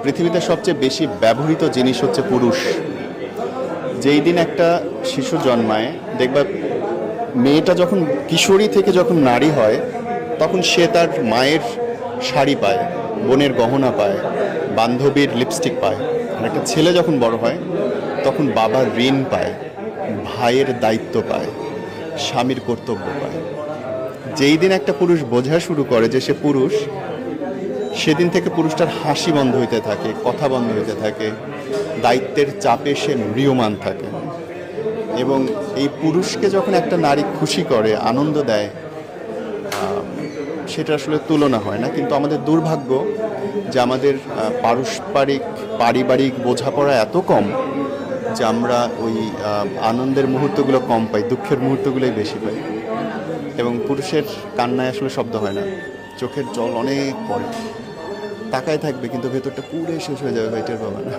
পৃথিবীতে সবচেয়ে বেশি ব্যবহৃত জিনিস হচ্ছে পুরুষ। যেই দিন একটা শিশু জন্মায়, দেখবা মেয়েটা যখন কিশোরী থেকে যখন নারী হয়, তখন সে তার মায়ের শাড়ি পায়, বোনের গহনা পায়, বান্ধবীর লিপস্টিক পায়। আর একটা ছেলে যখন বড় হয়, তখন বাবার ঋণ পায়, ভাইয়ের দায়িত্ব পায়, স্বামীর কর্তব্য পায়। যেই দিন একটা পুরুষ বোঝা শুরু করে যে সে পুরুষ, সেদিন থেকে পুরুষটার হাসি বন্ধ হইতে থাকে, কথা বন্ধ হইতে থাকে, দায়িত্বের চাপে সে ম্রিয়মাণ থাকে। এবং এই পুরুষকে যখন একটা নারী খুশি করে, আনন্দ দেয়, সেটা আসলে তুলনা হয় না। কিন্তু আমাদের দুর্ভাগ্য যে আমাদের পারিবারিক বোঝাপড়া এত কম যে আমরা ওই আনন্দের মুহূর্তগুলো কম পাই, দুঃখের মুহূর্তগুলোই বেশি পাই। এবং পুরুষের কান্নায় আসলে শব্দ হয় না, চোখের জল অনেক পড়ে, তাকায় থাকবে কিন্তু ভেতরটা পুরো শেষ হয়ে যাবে, ভাইটার বাবা না।